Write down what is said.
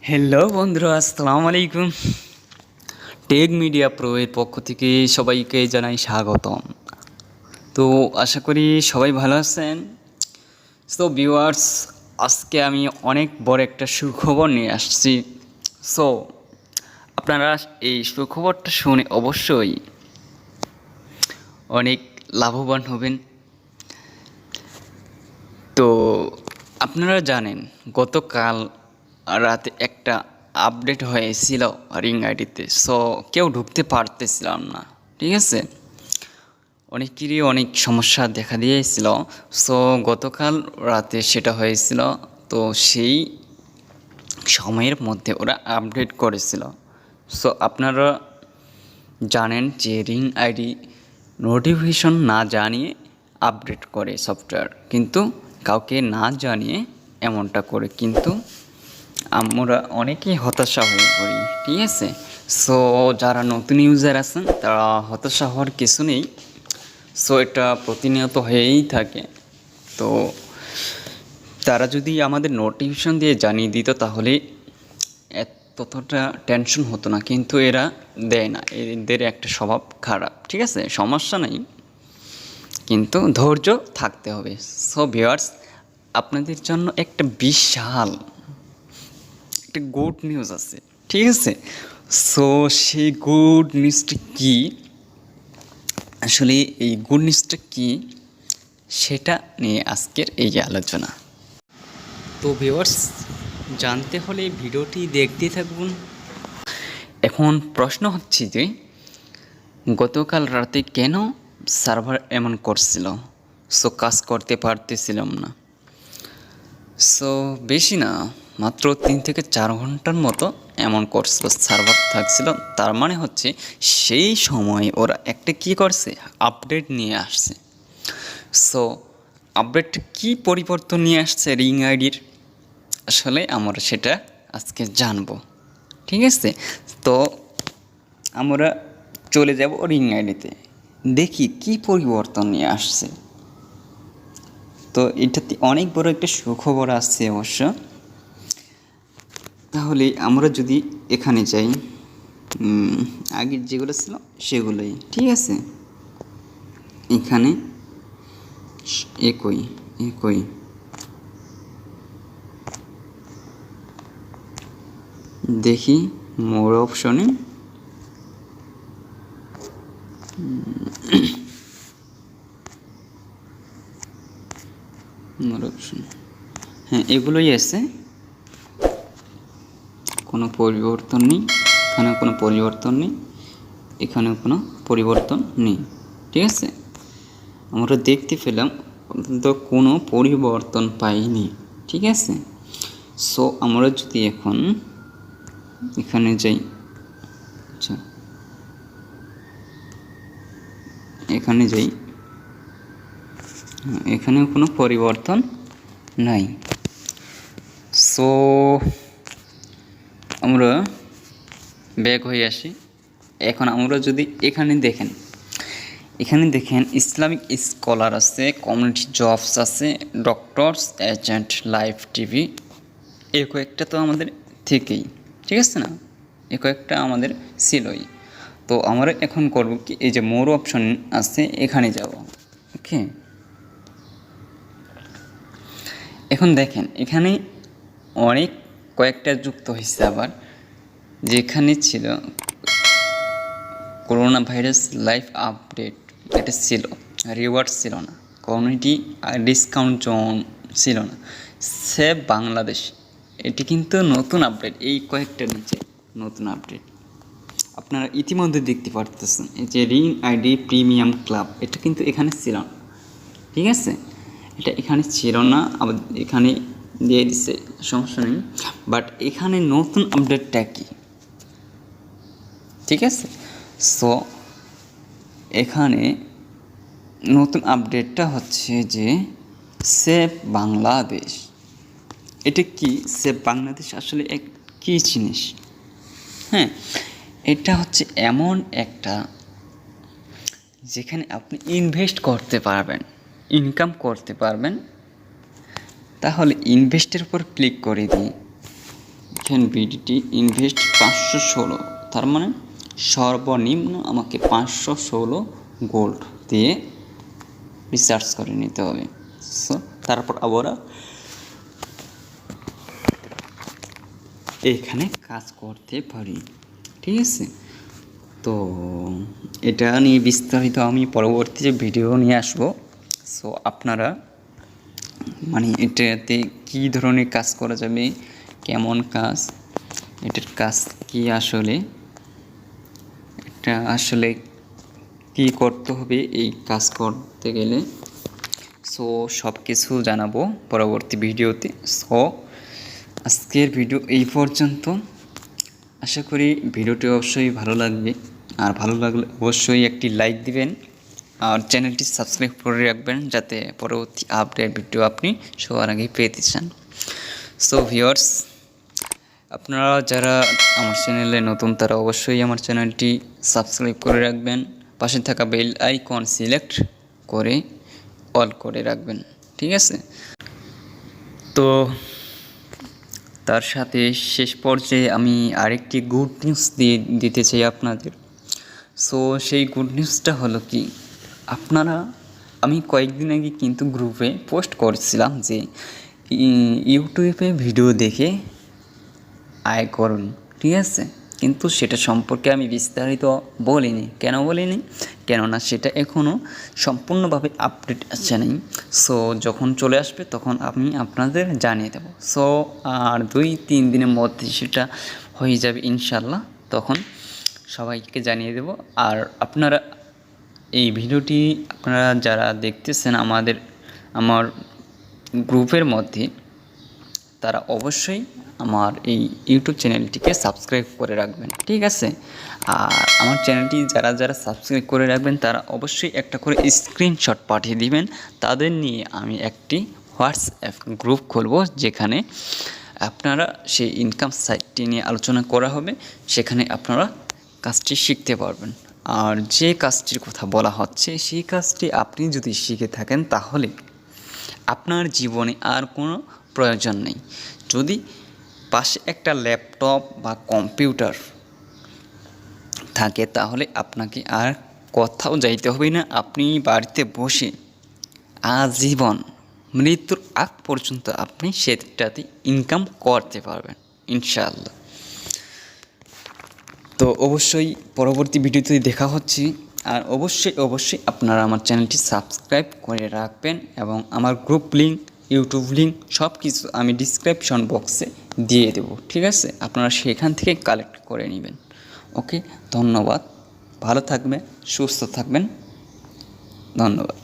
Hello বন্ধুরা, আসসালামু আলাইকুম। টেক মিডিয়া প্রো এর পক্ষ থেকে সবাইকে জানাই স্বাগতম। তো আশা করি সবাই ভালো আছেন। সো ভিউয়ার্স, আজকে আমি অনেক বড় একটা সুখবর নিয়ে আসছি। সো আপনারা এই সুখবরটা শুনে অবশ্যই অনেক লাভবান হবেন। তো আপনারা জানেন গতকাল রাতে একটা আপডেট হয়েছিল রিং আইডিতে। সো কেউ ঢুকতে পারতেছিলাম না, ঠিক আছে। অনেকেরই অনেক সমস্যা দেখা দিয়েছিল। সো গতকাল রাতে সেটা হয়েছিল। তো সেই সময়ের মধ্যে ওরা আপডেট করেছিল। সো আপনারা জানেন যে রিং আইডি নোটিফিকেশন না জানিয়ে আপডেট করে সফটওয়্যার, কিন্তু কাউকে না জানিয়ে এমনটা করে, কিন্তু আমরা অনেকেই হতাশা হয়ে পড়ি, ঠিক আছে। সো যারা নতুন ইউজার আছেন তারা হতাশা হওয়ার কিছু নেই। সো এটা প্রতিনিয়ত হয়েই থাকে। তো তারা যদি আমাদের নোটিফিকেশন দিয়ে জানিয়ে দিত তাহলে ততটা টেনশন হতো না, কিন্তু এরা দেয় না। এদের একটা স্বভাব খারাপ, ঠিক আছে, সমস্যা নেই, কিন্তু ধৈর্য থাকতে হবে। সো ভিউয়ার্স, আপনাদের জন্য একটা বিশাল একটা গুড নিউজ আছে, ঠিক আছে। সো সেই গুড নিউজটা কী, আসলে এই গুড নিউজটা কী সেটা নিয়ে আজকের এই আলোচনা। তো ভিউয়ার্স, জানতে হলে ভিডিওটি দেখতে থাকুন। এখন প্রশ্ন হচ্ছে যে গতকাল রাতে কেন সার্ভার এমন করছিল। সো কাজ করতে পারতেছিলাম না। সো বেশি না, মাত্র 3 থেকে 4 ঘন্টার মতো এমন করছিল, সার্ভার থাকছিল। তার মানে হচ্ছে সেই সময় ওরা একটা কী করছে, আপডেট নিয়ে আসছে। সো আপডেট কী পরিবর্তন নিয়ে আসছে রিং আইডির, আসলে আমরা সেটা আজকে জানবো, ঠিক আছে। তো আমরা চলে যাব রিং আইডিতে, দেখি কি পরিবর্তন নিয়ে আসছে। তো এটাতে অনেক বড় একটা সুখবর আসছে অবশ্য। তাহলে আমরা যদি এখানে যাই, আগের যেগুলো ছিল সেগুলোই, ঠিক আছে। এখানে একই দেখি মোর অপশনে মোর অপশন, হ্যাঁ এগুলোই আছে, কোনো পরিবর্তন নেই। এখানেও কোনো পরিবর্তন নেই, এখানেও কোনো পরিবর্তন নেই, ঠিক আছে। আমরা দেখতে পেলাম অন্তত কোনো পরিবর্তন পাইনি, ঠিক আছে। সো আমরা যদি এখন এখানে যাই, আচ্ছা এখানে যাই, এখানেও কোনো পরিবর্তন নাই। সো আমরা ব্যাক হয়ে আসি। এখন আমরা যদি এখানে দেখেন ইসলামিক স্কলার আছে, কমিউনিটি জবস আছে, ডক্টরস, এজেন্ট, লাইভ টিভি, এই কয়েকটা তো আমাদের থেকেই, ঠিক আছে না, এই কয়েকটা আমাদের ছিলই। তো আমরা এখন করব কি, এই যে মোর অপশন আছে এখানে যাব, ওকে। এখন দেখেন এখানে অনেক কয়েকটা যুক্ত হয়েছে আবার, যেখানে ছিল করোনা ভাইরাস লাইভ আপডেট, এটা ছিল, রিওয়ার্ড ছিল না, কমিউনিটি ডিসকাউন্ট জোন ছিল না, সেভ বাংলাদেশ, এটি কিন্তু নতুন আপডেট। এই কয়েকটা নিচে নতুন আপডেট আপনারা ইতিমধ্যে দেখতে পারতেছেন। এই যে রিং আইডি প্রিমিয়াম ক্লাব, এটা কিন্তু এখানে ছিল না, ঠিক আছে, এটা এখানে ছিল না, আবার এখানে দিয়ে দিচ্ছে, সমস্যা নেই। বাট এখানে নতুন আপডেটটা কি, ঠিক আছে। সো এখানে নতুন আপডেটটা হচ্ছে যে সেভ বাংলাদেশ। এটা কি সেভ বাংলাদেশ, আসলে এক কী জিনিস, হ্যাঁ, এটা হচ্ছে এমন একটা যেখানে আপনি ইনভেস্ট করতে পারবেন, ইনকাম করতে পারবেন। তাহলে ইনভেস্টের উপর ক্লিক করে দিই, দেখেন বিডিটি ইনভেস্ট 516, তার মানে সর্বনিম্ন আমাকে 516 গোল্ড দিয়ে রিসার্চ করে নিতে হবে। সো তারপর আমরা এখানে কাজ করতে পারি, ঠিক আছে। তো এটা নিয়ে বিস্তারিত আমি পরবর্তী ভিডিও নিয়ে আসব। সো আপনারা মানে এটাতে কী ধরনের কাজ করা যাবে, কেমন কাজ, এটার কাজ কি, আসলে এটা আসলে কী করতে হবে এই কাজ করতে গেলে, সো সব কিছু জানাবো পরবর্তী ভিডিওতে। সো আজকের ভিডিও এই পর্যন্ত। আশা করি ভিডিওটি অবশ্যই ভালো লাগবে, আর ভালো লাগলে অবশ্যই একটি লাইক দিবেন আর চ্যানেলটি সাবস্ক্রাইব করে রাখবেন, যাতে পরবর্তী আপডেট ভিডিও আপনি সবার আগে পেতে চান। সো ভিউয়ার্স, আপনারা যারা আমার চ্যানেলে নতুন তারা অবশ্যই আমার চ্যানেলটি সাবস্ক্রাইব করে রাখবেন, পাশে থাকা বেল আইকন সিলেক্ট করে অল করে রাখবেন, ঠিক আছে। তো তার সাথে শেষ পর্যায়ে আমি আরেকটি গুড নিউজ দিতে চাই আপনাদের। সো সেই গুড নিউজটা হলো কি, আপনারা, আমি কয়েকদিন আগে কিন্তু গ্রুপে পোস্ট করেছিলাম যে ইউটিউবে ভিডিও দেখে আয় করুন, ঠিক আছে, কিন্তু সেটা সম্পর্কে আমি বিস্তারিত বলিনি। কেন বলিনি? কেননা সেটা এখনও সম্পূর্ণভাবে আপডেট আসছে নাই। সো যখন চলে আসবে তখন আমি আপনাদের জানিয়ে দেব। সো আর 2-3 দিনের মধ্যে সেটা হয়ে যাবে ইনশাল্লাহ, তখন সবাইকে জানিয়ে দেব। আর আপনারা এই ভিডিওটি আপনারা যারা দেখতেছেন আমার গ্রুপের মধ্যে, তারা অবশ্যই আমার এই ইউটিউব চ্যানেলটিকে সাবস্ক্রাইব করে রাখবেন, ঠিক আছে। আর আমার চ্যানেলটি যারা যারা সাবস্ক্রাইব করে রাখবেন তারা অবশ্যই একটা করে স্ক্রিনশট পাঠিয়ে দিবেন। তাদের নিয়ে আমি একটি হোয়াটসঅ্যাপ গ্রুপ খুলব, যেখানে আপনারা সেই ইনকাম সাইটটি নিয়ে আলোচনা করা হবে। সেখানে আপনারা কাজটি শিখতে পারবেন। আর যে কাজটির কথা বলা হচ্ছে সেই কাজটি আপনি যদি শিখে থাকেন তাহলে আপনার জীবনে আর কোনো প্রয়োজন নেই। যদি পাশে একটা ল্যাপটপ বা কম্পিউটার থাকে তাহলে আপনাকে আর কোথাও যাইতে হবে না। আপনি বাড়িতে বসে আজীবন মৃত্যুর আগ পর্যন্ত আপনি সেটাতে ইনকাম করতে পারবেন ইনশাআল্লাহ। তো অবশ্যই পরবর্তী ভিডিওতে দেখা হচ্ছে। আর অবশ্যই আপনারা আমার চ্যানেলটি সাবস্ক্রাইব করে রাখবেন, এবং আমার গ্রুপ লিঙ্ক, ইউটিউব লিঙ্ক সব কিছু আমি ডিসক্রিপশন বক্সে দিয়ে দেব, ঠিক আছে। আপনারা সেখান থেকে কালেক্ট করে নেবেন। ওকে, ধন্যবাদ। ভালো থাকবেন, সুস্থ থাকবেন, ধন্যবাদ।